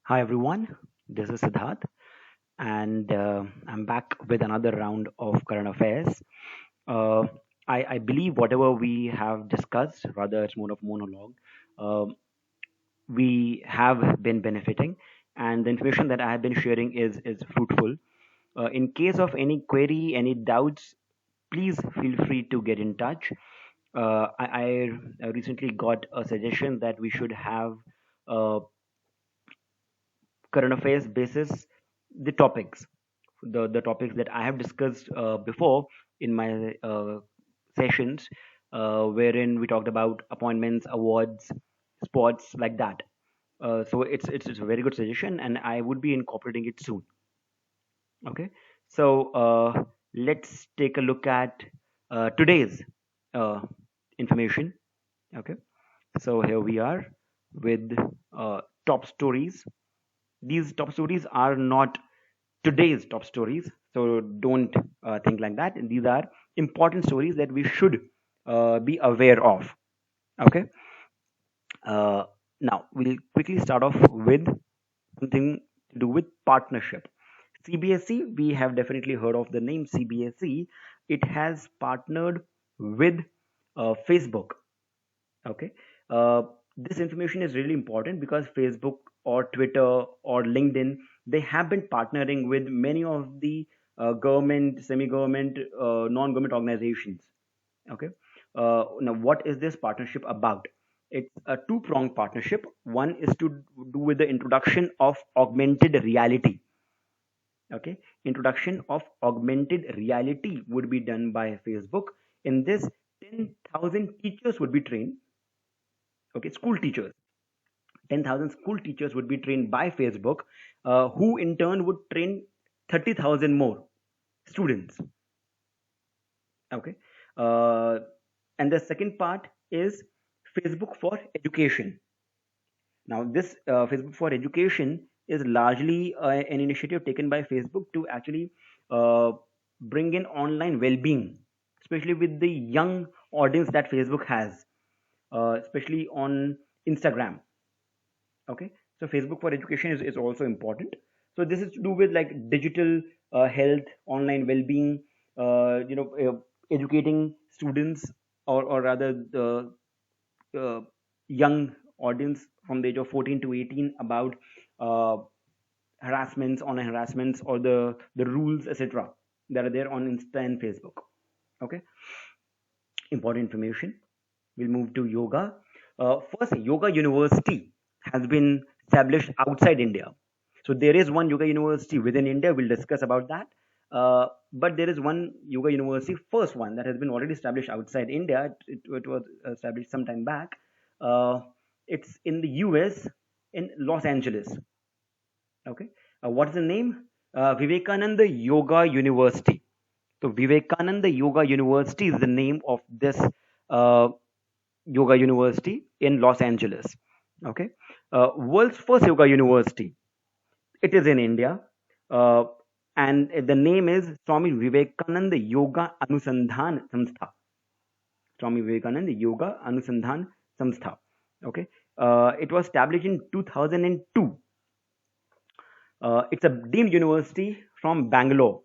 Hi everyone, this is Siddharth, and I'm back with another round of current affairs. Uh, I believe whatever we have discussed, rather it's more of monologue, uh, we have been benefiting, and the information that I have been sharing is fruitful. In case of any query, any doubts, please feel free to get in touch. I recently got a suggestion that we should have uh, current affairs basis the topics, the topics that I have discussed before in my sessions, wherein we talked about appointments, awards, sports, like that. So it's a very good suggestion, and I would be incorporating it soon. Okay, so let's take a look at today's uh, information. Okay, so here we are with top stories. These top stories are not today's top stories, so don't think like that. These are important stories that we should be aware of. Okay, uh, now we'll quickly start off with something to do with partnership. CBSE, we have definitely heard of the name CBSE. It has partnered with Facebook. Okay, uh, this information is really important because Facebook or Twitter or LinkedIn, they have been partnering with many of the government, semi-government, non-government organizations. Okay, now what is this partnership about? It's a two-pronged partnership. One is to do with the introduction of augmented reality. Okay, introduction of augmented reality would be done by Facebook. In this, 10,000 teachers would be trained. Okay, school teachers, 10,000 school teachers would be trained by Facebook, who in turn would train 30,000 more students. Okay, uh, and the second part is Facebook for education. Now this Facebook for education is largely an initiative taken by Facebook to actually uh, bring in online well-being, especially with the young audience that Facebook has, especially on Instagram. Okay, so Facebook for education is also important. So this is to do with like digital health, online well-being, educating students, or rather the young audience from the age of 14 to 18 about uh, harassments, online harassments, or the rules, etc., that are there on Insta and Facebook. Okay, important information. We'll move to yoga. First, yoga university has been established outside India. So there is one yoga university within India. We'll discuss about that. But there is one yoga university, first one that has been already established outside India. It was established some time back. Uh, it's in the US, in Los Angeles. Okay. What is the name? Vivekananda Yoga University. So Vivekananda Yoga University is the name of this uh, yoga university in Los Angeles. Okay, world's first yoga university. It is in India, uh, and the name is Swami Vivekananda Yoga Anusandhan Samstha. Swami Vivekananda Yoga Anusandhan Samstha. Okay, it was established in 2002. It's a deemed university from Bangalore.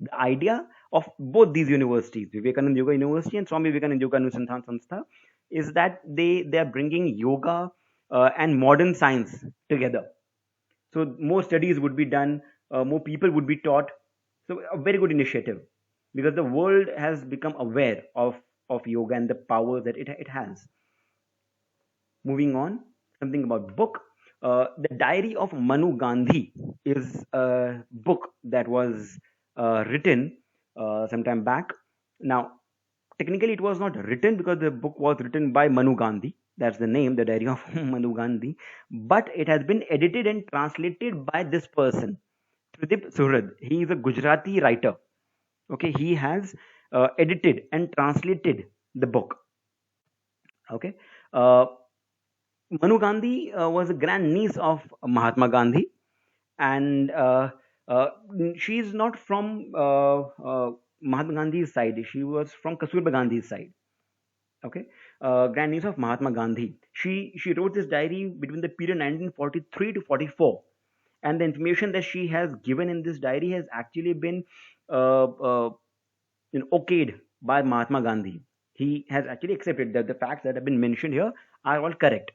The idea of both these universities, Vivekananda Yoga University and Swami Vivekananda Yoga Anusandhan Sanstha, is that they are bringing yoga and modern science together. So more studies would be done, more people would be taught. So a very good initiative because the world has become aware of yoga and the power that it has. Moving on, something about book. The Diary of Manu Gandhi is a book that was written sometime back. Now, technically, it was not written because the book was written by Manu Gandhi. That's the name, the Diary of Manu Gandhi. But it has been edited and translated by this person, Tridip Surad. He is a Gujarati writer. Okay, he has edited and translated the book. Okay. Uh, Manu Gandhi was a grand niece of Mahatma Gandhi, and uh, she is not from Mahatma Gandhi's side. She was from Kasturba Gandhi's side. Okay, grand niece of Mahatma Gandhi. She wrote this diary between the period 1943 to 44. and the information that she has given in this diary has actually been uh, uh, okayed by Mahatma Gandhi. He has actually accepted that the facts that have been mentioned here are all correct.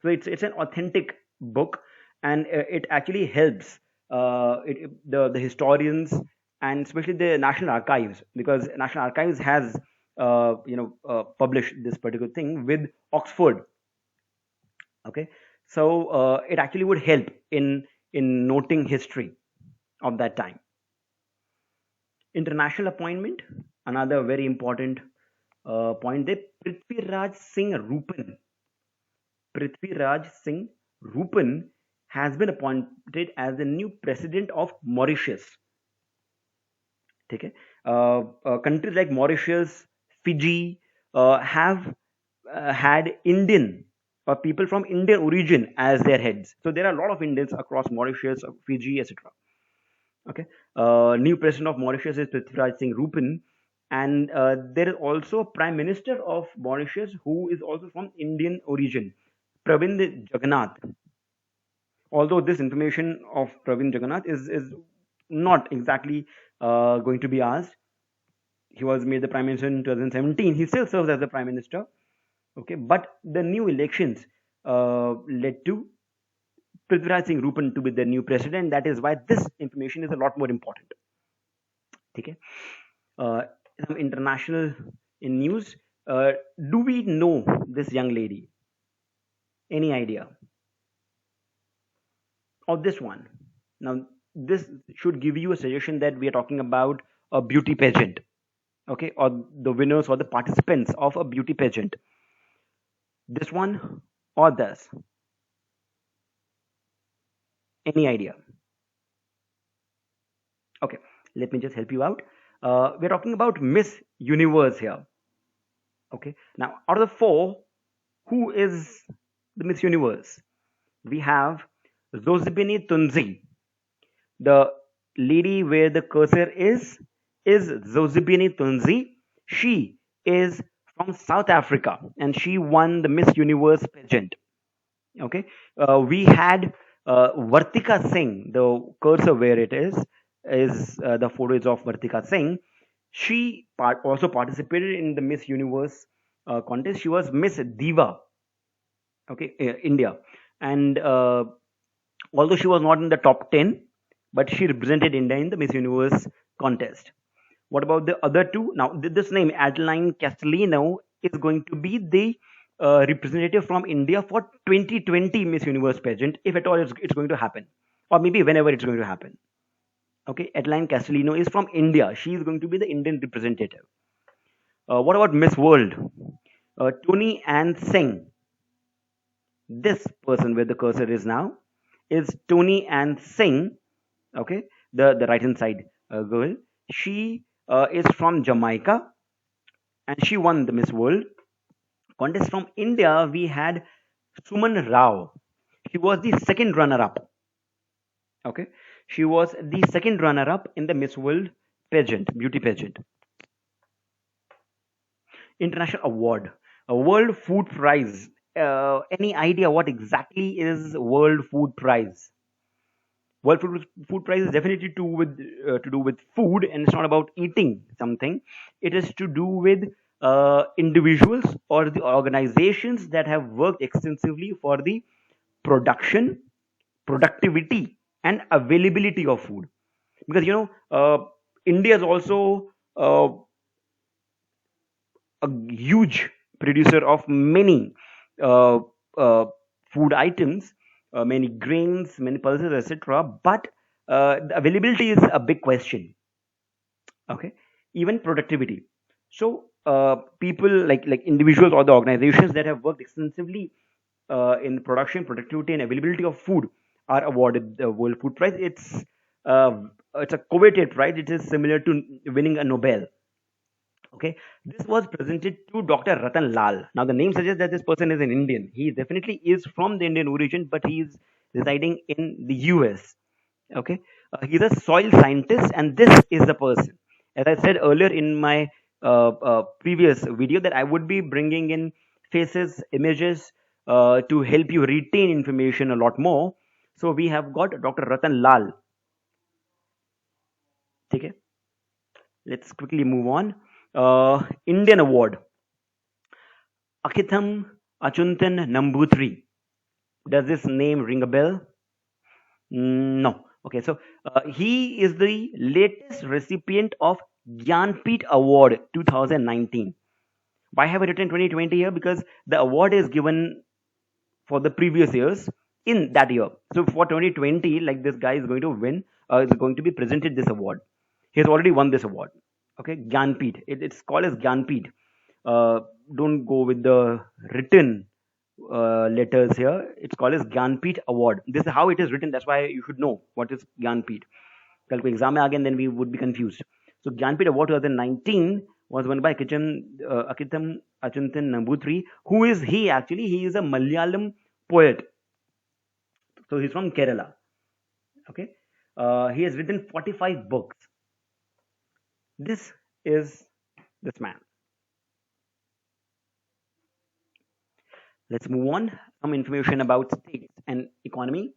So it's an authentic book, and it actually helps the historians, and especially the National Archives, because National Archives has published this particular thing with Oxford. Okay, so it actually would help in noting history of that time. International appointment, another very important point there. Prithviraj Singh Rupan has been appointed as the new president of Mauritius. Okay? Countries like Mauritius, Fiji have had Indian or people from Indian origin as their heads. So there are a lot of Indians across Mauritius, Fiji, etc. Okay, new president of Mauritius is Prithviraj Singh Rupan, and there is also a prime minister of Mauritius who is also from Indian origin, Pravind Jagannath. Although this information of Pravind Jagannath is not exactly going to be asked. He was made the prime minister in 2017. He still serves as the prime minister. Okay, but the new elections led to Prithviraj Singh Rupan to be the new president. That is why this information is a lot more important. Okay, some international in news. Do we know this young lady? Any idea? Of this one? Now, this should give you a suggestion that we are talking about a beauty pageant, okay, or the winners or the participants of a beauty pageant. This one or this? Any idea? Okay, let me just help you out. We're talking about Miss Universe here. Okay, now out of the four, who is the Miss Universe? We have Zozibini Tunzi. The lady where the cursor is Zozibini Tunzi. She is from South Africa and she won the Miss Universe pageant. Okay, we had Vartika Singh. The cursor where it is the photos of Vartika Singh. She also participated in the Miss Universe contest. She was Miss Diva, okay, India, and although she was not in the top 10, but she represented India in the Miss Universe contest. What about the other two? Now, this name, Adeline Castellino, is going to be the representative from India for 2020 Miss Universe pageant, if at all it's going to happen, or maybe whenever it's going to happen. Okay, Adeline Castellino is from India. She is going to be the Indian representative. What about Miss World? Tony Ann Singh. This person where the cursor is now is Tony Ann Singh. Okay, the right hand side girl. She is from Jamaica and she won the Miss World contest. From India, we had Suman Rao. She was the second runner up. Okay, she was the second runner up in the Miss World pageant, beauty pageant. International award, a World Food Prize. Any idea what exactly is World Food Prize? World Food Prize is definitely to do with food, and it's not about eating something. It is to do with individuals or the organizations that have worked extensively for the production, productivity, and availability of food. Because India is also a huge producer of many uh, uh, food items, many grains, many pulses, etc. But the availability is a big question. Okay, even productivity. So people like individuals or the organizations that have worked extensively in production, productivity, and availability of food are awarded the World Food Prize. It's a coveted prize. It is similar to winning a Nobel. Okay, this was presented to Dr. Ratan Lal. Now, the name suggests that this person is an Indian. He definitely is from the Indian origin, but he is residing in the US. Okay, he's a soil scientist, and this is the person. As I said earlier in my previous video, that I would be bringing in faces, images to help you retain information a lot more. So we have got Dr. Ratan Lal. Okay, let's quickly move on. Indian award, Akitham Achuntan Nambutri. Does this name ring a bell? No. Okay, so he is the latest recipient of Gyanpeeth Award 2019. Why have I written 2020 here? Because the award is given for the previous years in that year. So for 2020, like this guy is going to win, is going to be presented this award. He has already won this award. Okay, Gyanpeeth. It's called as Gyanpeeth. Uh, don't go with the written letters here. It's called as Gyanpeeth Award. This is how it is written. That's why you should know what is Gyanpeeth. कल को exam में आ गया then we would be confused. So Gyanpeeth Award 2019 was won by Akitham Achuntan Nambutri. Who is he actually? He is a Malayalam poet. So he's from Kerala. Okay, he has written 45 books. This is this man. Let's move on. Some information about states and economy.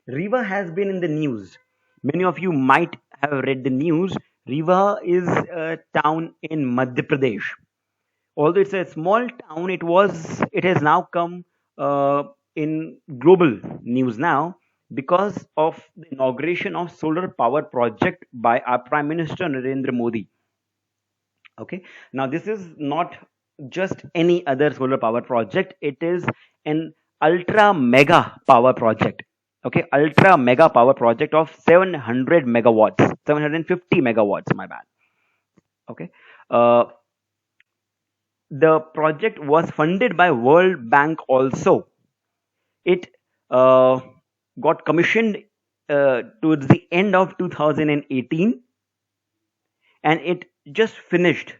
Riva has been in the news. Many of you might have read the news. Riva is a town in Madhya Pradesh. Although it's a small town, it has now come in global news now because of the inauguration of solar power project by our Prime Minister Narendra Modi. Okay, now this is not just any other solar power project. It is an ultra mega power project. Okay, ultra mega power project of 700 megawatts, 750 megawatts, my bad. Okay, the project was funded by World Bank also. It got commissioned towards the end of 2018, and it just finished.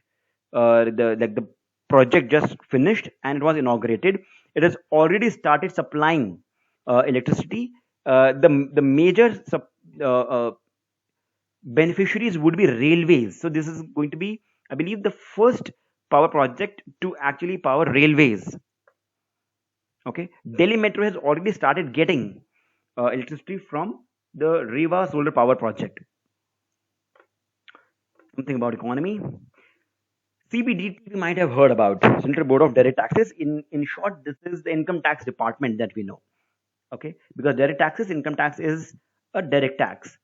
The project just finished and it was inaugurated. It has already started supplying electricity. The major beneficiaries would be railways. So this is going to be, I believe, the first power project to actually power railways. Okay, Delhi Metro has already started getting electricity from the Riva solar power project. Something about economy. CBDT we might have heard about, Central Board of Direct Taxes. In short, this is the income tax department that we know. Okay, because direct taxes, income tax is a direct tax.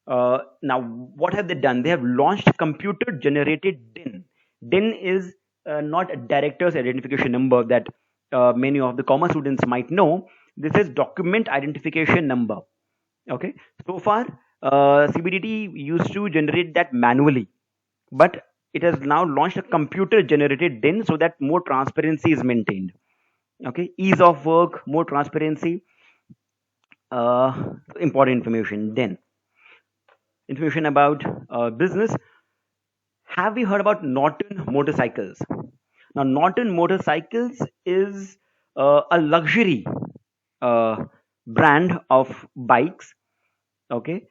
Now, what have they done? They have launched computer generated DIN. DIN is not a director's identification number that many of the commerce students might know. This is document identification number. Okay, so far CBDT used to generate that manually, but it has now launched a computer generated DIN so that more transparency is maintained. Okay, ease of work, more transparency. Important information. Then information about business. Have we heard about Norton Motorcycles? Now, Norton Motorcycles is a luxury brand of bikes. Okay,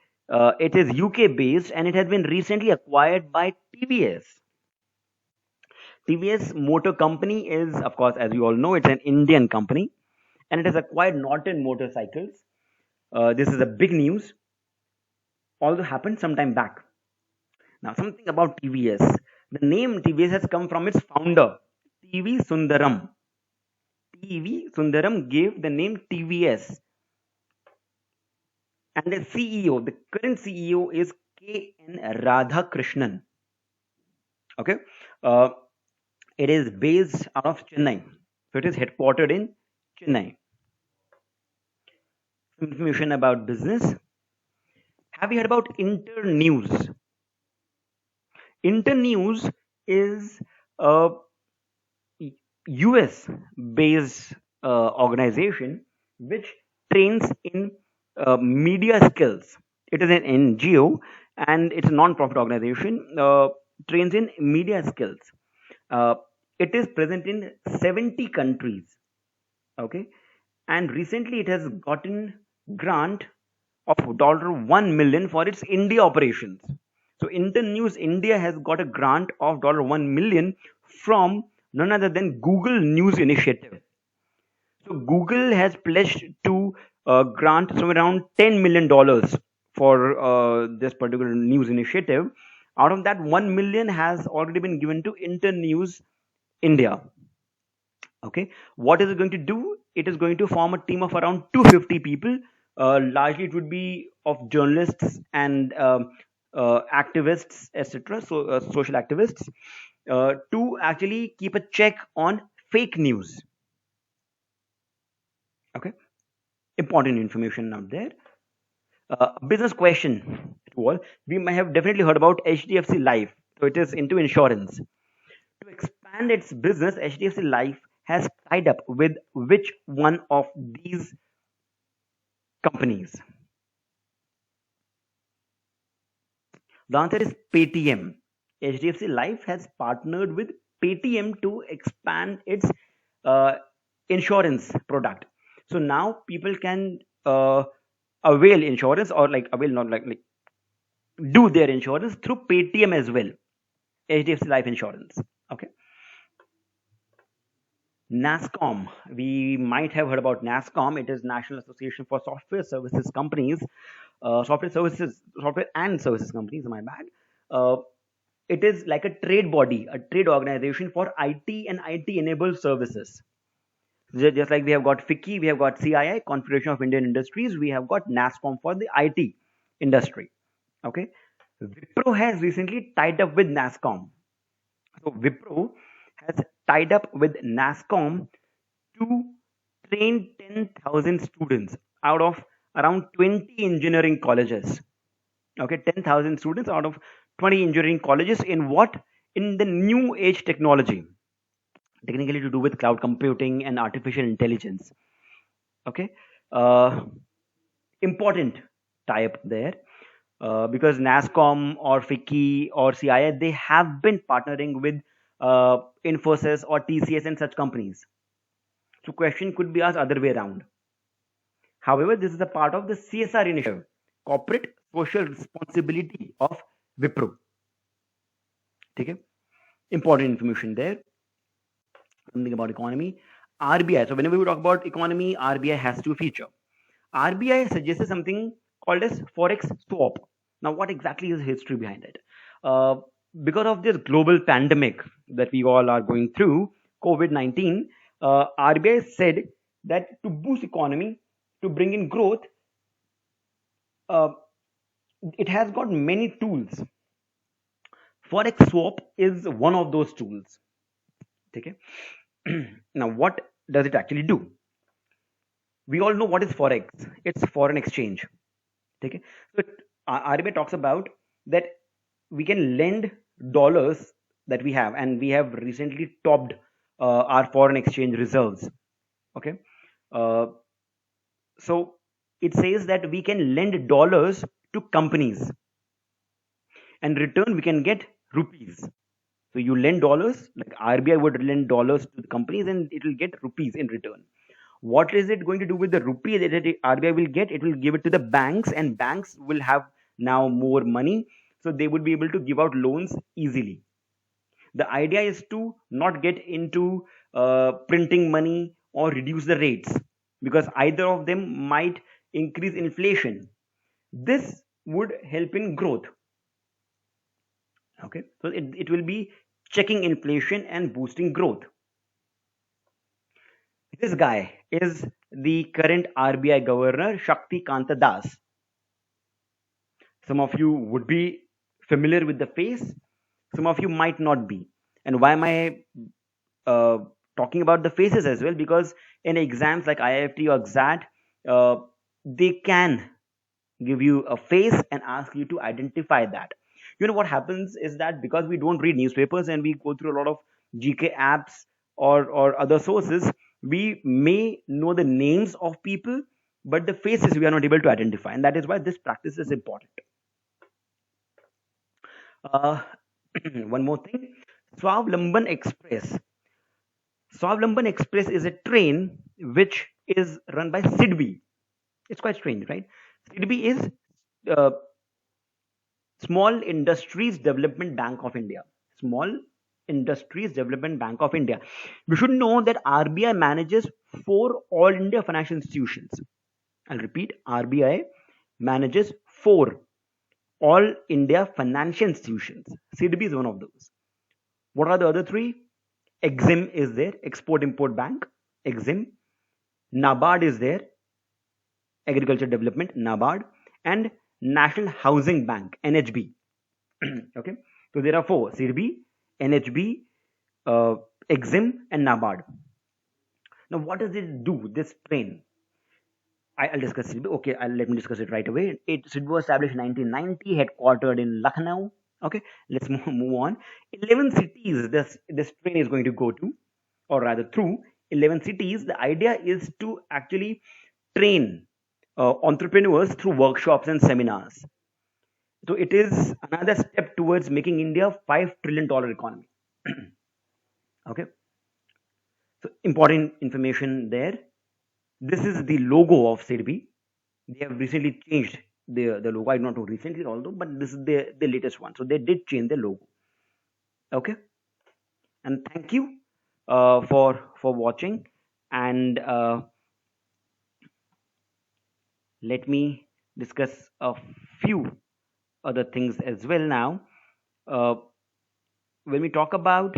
it is UK based and it has been recently acquired by TVS. TVS Motor Company is, of course, as you all know, it's an Indian company, and it has acquired Norton Motorcycles. This is a big news. Also happened some time back. Now, something about TVS. The name TVS has come from its founder, TV Sundaram. TV Sundaram gave the name TVS. And the CEO, the current CEO is K.N. Radhakrishnan. Okay. It is based out of Chennai. So it is headquartered in Chennai. Some information about business. Have you heard about Internews? Internews is a US based organization which trains in media skills. It is an NGO and it's a non-profit organization, trains in media skills. It is present in 70 countries. Okay, and recently it has gotten grant of $1 million for its India operations. So Internews India has got a grant of $1 million from none other than Google News Initiative. So Google has pledged to grant somewhere around $10 million for this particular news initiative. Out of that, 1 million has already been given to Internews India. Okay, what is it going to do? It is going to form a team of around 250 people. Largely, it would be of journalists and activists, etc. So, social activists, to actually keep a check on fake news. Okay, important information out there. Business question to all. We may have definitely heard about HDFC Life. So it is into insurance. To expand its business, HDFC Life has tied up with which one of these companies? The answer is Paytm. HDFC Life has partnered with Paytm to expand its uh, insurance product. So now people can avail insurance, or like avail, not like do their insurance through Paytm as well. HDFC Life Insurance. Okay. Nascom. We might have heard about Nascom. It is National Association for Software Services Companies. Software and services companies. My bad. Uh, it is like a trade body, a trade organization for IT and IT enabled services. Just like we have got FICCI, we have got CII, Confederation of Indian Industries, we have got NASCOM for the IT industry. Okay. Wipro has recently tied up with NASCOM. So Wipro has tied up with NASCOM to train 10,000 students out of around 20 engineering colleges. Okay, 10,000 students out of 20 engineering colleges in what? In the new age technology, technically to do with cloud computing and artificial intelligence. Okay, uh, important tie up there. Because NASCOM or FICCI or CIA, they have been partnering with Infosys or TCS and such companies. So question could be asked other way around. However, this is a part of the CSR initiative, corporate social responsibility of Wipro. Okay, important information there. Something about economy. RBI. So whenever we talk about economy, RBI has to feature. RBI suggested something called as forex swap. Now, what exactly is the history behind it? Uh, because of this global pandemic that we all are going through, COVID-19, RBI said that to boost economy, to bring in growth, uh, it has got many tools. Forex swap is one of those tools. Okay. Now, what does it actually do? We all know what is forex. It's foreign exchange. Okay. So RBI talks about that we can lend dollars that we have, and we have recently topped our foreign exchange reserves. Okay. Uh, so it says that we can lend dollars to companies, and return we can get rupees. So you lend dollars, like RBI would lend dollars to the companies, and it will get rupees in return. What is it going to do with the rupee that RBI will get? It will give it to the banks, and banks will have now more money, so they would be able to give out loans easily. The idea is to not get into printing money or reduce the rates, because either of them might increase inflation. This would help in growth. Okay, so it will be checking inflation and boosting growth. This guy is the current RBI governor, Shakti Kanta Das. Some of you would be familiar with the face, some of you might not be. And why am I uh, talking about the faces as well? Because in exams like IIFT or XAT, they can give you a face and ask you to identify that. You know what happens is that because we don't read newspapers and we go through a lot of GK apps or other sources, we may know the names of people, but the faces we are not able to identify, and that is why this practice is important. Uh, one more thing, Swavlamban Express. Swavlamban Express is a train which is run by SIDBI. It's quite strange, right? SIDBI is uh, Small Industries Development Bank of India. Small Industries Development Bank of India. We should know that RBI manages four all India financial institutions. I'll repeat, RBI manages four all India financial institutions. CDB is one of those. What are the other three? Exim is there, Export Import Bank, Exim. NABARD is there, Agriculture Development, NABARD, and National Housing Bank, NHB. Okay, so there are four: CDB, NHB, uh, Exim, and NABARD. Now, what does it do? This train. I'll discuss it. Okay, let me discuss it right away. It was established in 1990, headquartered in Lucknow. Okay, let's move on. 11 cities this train is going to go to, or rather through 11 cities. The idea is to actually train entrepreneurs through workshops and seminars. So it is another step towards making India $5 trillion economy. Okay, so important information there. This is the logo of CDB. They have recently changed the logo. I don't know recently, although, but this is the latest one. So they did change the logo. Okay, and thank you for watching. And let me discuss a few other things as well now. Uh, when we talk about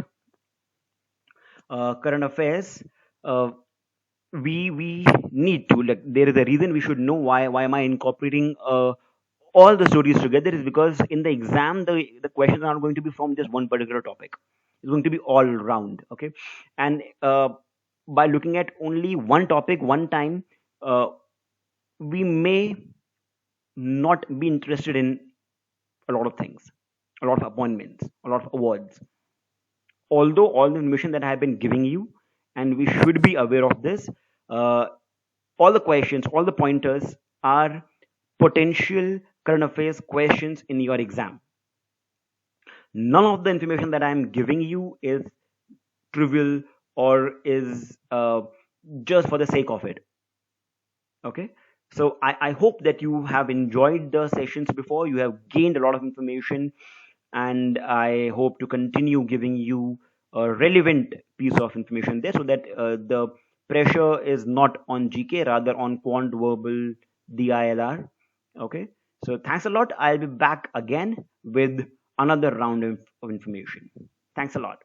current affairs, uh, we need to, like, there is a reason we should know why am I incorporating all the stories together, is because in the exam the questions are not going to be from just one particular topic. It's going to be all round. Okay, and by looking at only one topic one time, uh, we may not be interested in a lot of things, a lot of appointments, a lot of awards. Although all the information that I have been giving you, and we should be aware of this, uh, all the questions, all the pointers are potential current affairs questions in your exam. None of the information that I'm giving you is trivial or is just for the sake of it. Okay, so I hope that you have enjoyed the sessions before. You have gained a lot of information, and I hope to continue giving you a relevant piece of information there, so that the pressure is not on GK, rather on quant verbal DILR. Okay, so thanks a lot. I'll be back again with another round of information. Thanks a lot.